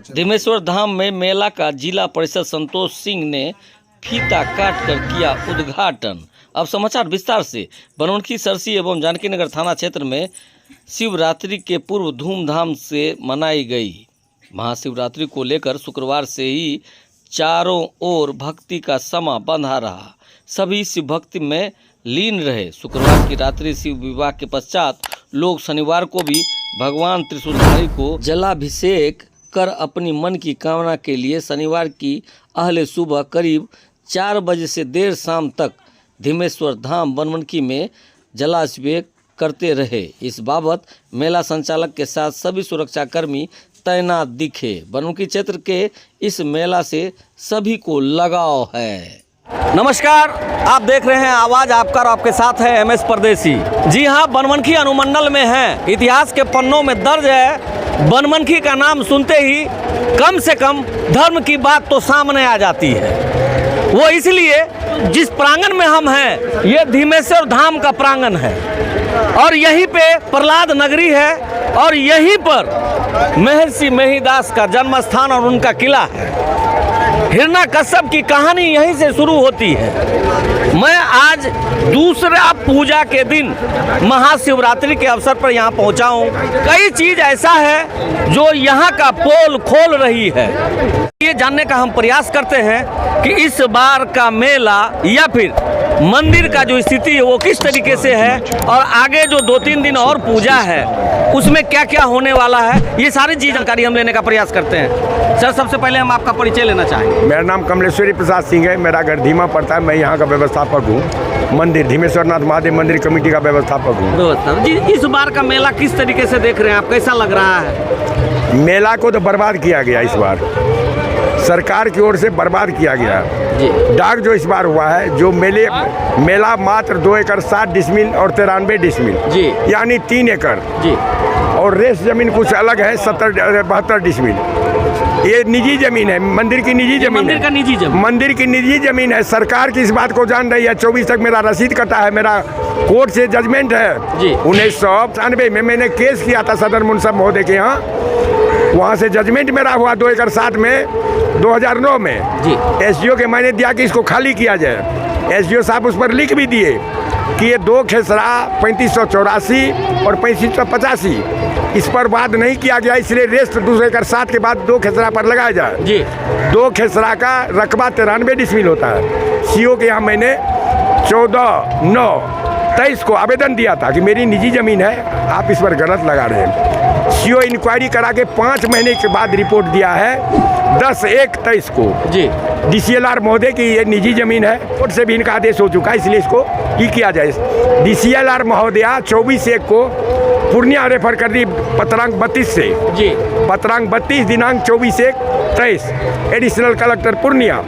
धीमेश्वर धाम में मेला का जिला परिषद संतोष सिंह ने फीता काट कर किया उद्घाटन। अब समाचार विस्तार से। बनमनखी, सरसी एवं जानकी नगर थाना क्षेत्र में शिवरात्रि के पूर्व धूमधाम से मनाई गई। महाशिवरात्रि को लेकर शुक्रवार से ही चारों ओर भक्ति का समा बंधा रहा। सभी शिव भक्ति में लीन रहे। शुक्रवार की रात्रि शिव विवाह के पश्चात लोग शनिवार को भी भगवान त्रिशूलधारी को जलाभिषेक कर अपनी मन की कामना के लिए शनिवार की अहले सुबह करीब 4 बजे से देर शाम तक धीमेश्वर धाम बनमनखी में जलाभिषेक करते रहे। इस बाबत मेला संचालक के साथ सभी सुरक्षाकर्मी तैनात दिखे। बनमनखी क्षेत्र के इस मेला से सभी को लगाव है। नमस्कार, आप देख रहे हैं आवाज आपका और आपके साथ है एमएस परदेसी। जी हां, बनमनखी अनुमंडल में है। इतिहास के पन्नों में दर्ज है। बनमनखी का नाम सुनते ही कम से कम धर्म की बात तो सामने आ जाती है। वो इसलिए जिस प्रांगण में हम हैं ये धीमेश्वर धाम का प्रांगण है और यहीं पे प्रहलाद नगरी है और यहीं पर महर्षि मेहिदास का जन्म स्थान और उनका किला है। हिरण्यकश्यप की कहानी यहीं से शुरू होती है। मैं आज दूसरा पूजा के दिन महाशिवरात्रि के अवसर पर यहाँ पहुँचा हूँ। कई चीज ऐसा है जो यहाँ का पोल खोल रही है। ये जानने का हम प्रयास करते हैं कि इस बार का मेला या फिर मंदिर का जो स्थिति है वो किस तरीके से है और आगे जो 2-3 दिन और पूजा है उसमें क्या क्या होने वाला है, ये सारी चीज जानकारी हम लेने का प्रयास करते हैं। सर, सबसे पहले हम आपका परिचय लेना चाहेंगे। मेरा नाम कमलेश्वरी प्रसाद सिंह है। मेरा घर धीमा पड़ता है। मैं यहाँ का व्यवस्थापक हूँ। मंदिर धीमेश्वरनाथ महादेव मंदिर कमेटी का व्यवस्थापक हूँ। जी, इस बार का मेला किस तरीके से देख रहे हैं आप, कैसा लग रहा है? मेला को तो बर्बाद किया गया। इस बार सरकार की ओर से बर्बाद किया गया। डाक जो इस बार हुआ है, जो मेला मात्र 2 एकड़ 60 डिसमिल और 93 डिसमिल जी, यानी 3 एकड़ जी, और रेस्ट जमीन कुछ अलग है 72 डिसमिल। ये निजी जमीन है, मंदिर की निजी जमीन मंदिर है। का निजी जमीन, मंदिर की निजी जमीन है। सरकार की इस बात को जान रही है। 24 तक मेरा रसीद कटा है। मेरा कोर्ट से जजमेंट है जी। 1995 में मैंने केस किया था सदर मुंसब महोदय के यहाँ। वहाँ से जजमेंट मेरा हुआ 2 एकड़ 60 में 2009 में जी। एसडीओ के मैंने दिया कि इसको खाली किया जाए। एसडीओ साहब उस पर लिख भी दिए कि ये 2 खेसरा 3584 और 3585 इस पर बात नहीं किया गया, इसलिए रेस्ट 2 एकड़ 60 के बाद 2 खेसरा पर लगाया जाए जी। 2 खेसरा का रकबा 93 डिसमिल होता है। सीओ के यहाँ मैंने 14/9/23 को आवेदन दिया था कि मेरी निजी जमीन है, आप इस पर गलत लगा रहे हैं। सीओ इंक्वायरी करा के 5 महीने के बाद रिपोर्ट दिया है 10/1/23 को जी। डीसीएलआर महोदय की ये निजी जमीन है। कोर्ट से भी इनका आदेश हो चुका है, इसलिए इसको ही किया जाए। डीसीएलआर महोदया 24/1 को पूर्णिया रेफर कर दी पत्रांक 32 से जी। पत्रांक 32 दिनांक 24/1/23 additional collector Purnia.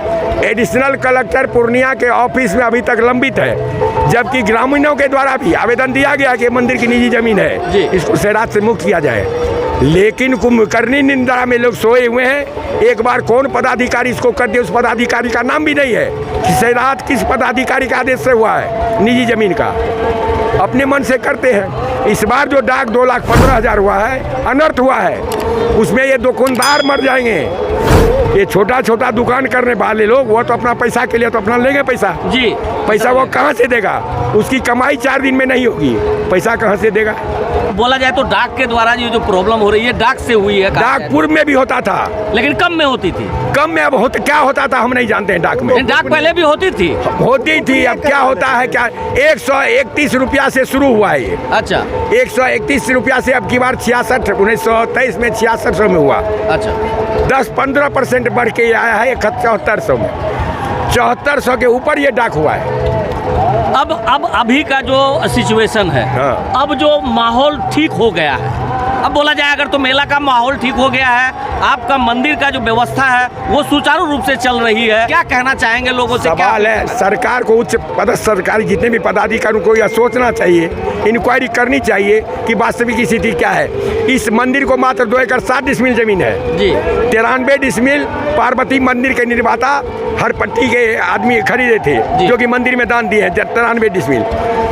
Additional collector Purnia के ऑफिस में अभी तक लंबित है, जबकि ग्रामीणों के द्वारा भी आवेदन दिया गया कि मंदिर की निजी जमीन है, इसको सेरात से मुक्त किया जाए। लेकिन कुंभकर्णी निंदा में लोग सोए हुए हैं। एक बार कौन पदाधिकारी इसको कर दे, उस पदाधिकारी का नाम भी नहीं है कि सेरात किस पदाधिकारी का आदेश से हुआ है निजी जमीन का। अपने मन से करते हैं। इस बार जो डाक 2,15,000 हुआ है, अनर्थ हुआ है। उसमें ये दुकानदार मर जाएंगे। ये छोटा छोटा दुकान करने वाले लोग, वो तो अपना पैसा के लिए तो अपना लेंगे पैसा जी। पैसा वो कहाँ से देगा? उसकी कमाई 4 दिन में नहीं होगी, पैसा कहाँ से देगा? बोला जाए तो डाक के द्वारा ये जो प्रॉब्लम हो रही है डाक से हुई है। डाक पूर्व में भी होता था, लेकिन कम में होती थी। कम में अब क्या होता था हम नहीं जानते हैं। डाक में डाक पहले भी होती थी। अब क्या होता है? क्या 131 रुपया से शुरू हुआ है ये। अच्छा, 131 रुपया से अब की बार 1923 में 6600 में हुआ। अच्छा, 10-15% बढ़ के ये आया है 7400 में। 7400 के ऊपर ये डाक हुआ है। अब अभी का जो सिचुएशन है, हाँ। अब जो माहौल ठीक हो गया है। अब बोला जाए अगर तो मेला का माहौल ठीक हो गया है, आपका मंदिर का जो व्यवस्था है वो सुचारू रूप से चल रही है, क्या कहना चाहेंगे लोगों से? सवाल है सरकार को, उच्च पदस्थ सरकारी जितने भी पदाधिकारियों को यह सोचना चाहिए, इंक्वायरी करनी चाहिए कि वास्तविक स्थिति क्या है। इस मंदिर को मात्र 2 एकड़ 60 डिसमिल जमीन है जी। 93 डिसमिल पार्वती मंदिर के निर्माता हर पट्टी के आदमी खरीदे थे, जो कि मंदिर में दान दिए हैं 93 डिसमिल।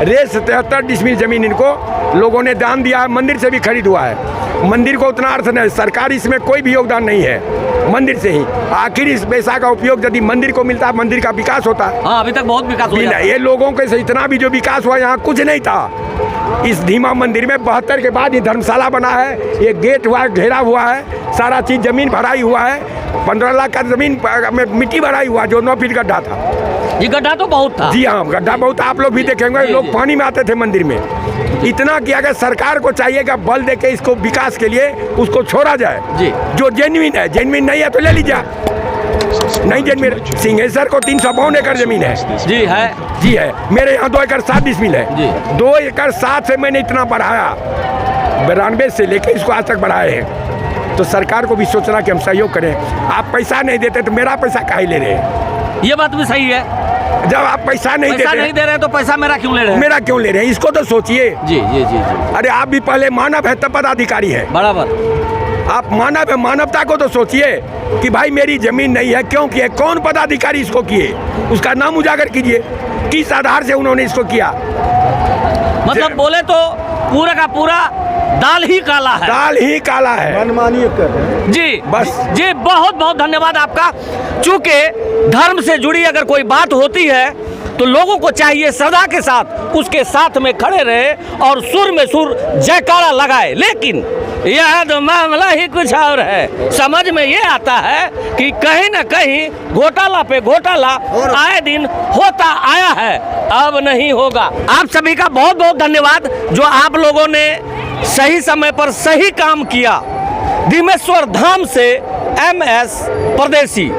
रेस 73 डिसमिल जमीन इनको लोगों ने दान दिया है, मंदिर से भी खरीद हुआ है। मंदिर को उतना अर्थ नहीं, सरकार इसमें कोई भी योगदान नहीं है, मंदिर से ही आखिर इस पैसा का उपयोग यदि मंदिर को मिलता, मंदिर का विकास होता। हाँ, अभी तक बहुत विकास हुआ है। ये लोगों के से इतना भी जो विकास हुआ, यहाँ कुछ नहीं था। इस धीमा मंदिर में 72 के बाद ये धर्मशाला बना है, ये गेट हुआ, घेरा हुआ है, सारा चीज जमीन भराई हुआ है। 15 लाख का जमीन में मिट्टी भराई हुआ, जो 9 फीट गड्ढा था। ये गड्ढा तो बहुत था। जी हाँ, गड्ढा बहुत, आप लोग भी देखेंगे, लोग पानी में आते थे मंदिर में। इतना किया कि सरकार को चाहिए कि बल दे के इसको विकास के लिए उसको छोड़ा जाए। जी। जो जेन्युइन है, जेन्युइन नहीं है तो ले लीजिए। नहीं जेन्युइन, सिंहेश्वर को 352 एकड़ जमीन है। जी है, जी है। मेरे यहाँ 2 एकड़ 7 डिसमिल है। जी। 2 एकड़ 7 से मैंने इतना बढ़ाया, 92 से लेकर इसको आज तक बढ़ाए हैं। तो सरकार को भी सोचना कि हम सहयोग करें। आप पैसा नहीं देते तो मेरा पैसा काहे ले रहे हैं? ये बात भी सही है। जब आप पैसा नहीं पैसा नहीं दे रहे हैं तो पैसा मेरा क्यों ले रहे हैं? मेरा क्यों ले रहे हैं, इसको तो सोचिए। जी जी जी जी, अरे आप भी पहले मानव है तब पदाधिकारी है। बराबर। आप मानव है, मानवता को तो सोचिए कि भाई मेरी जमीन नहीं है, क्यों किए, कौन पदाधिकारी इसको किए, उसका नाम उजागर कीजिए। किस आधार से उन्होंने इसको किया? मतलब बोले तो पूरा का पूरा दाल ही काला है। दाल ही काला है। मनमानी कर जी बस। जी, बहुत बहुत धन्यवाद आपका। चूंकि धर्म से जुड़ी अगर कोई बात होती है तो लोगों को चाहिए श्रद्धा के साथ उसके साथ में खड़े रहे और सुर में सुर जयकारा लगाए। लेकिन यह तो मामला ही कुछ और है। समझ में ये आता है कि कहीं ना कहीं घोटाला पे घोटाला आए दिन होता आया है, अब नहीं होगा। आप सभी का बहुत बहुत धन्यवाद जो आप लोगों ने सही समय पर सही काम किया। दिमेश्वर धाम से MS परदेसी।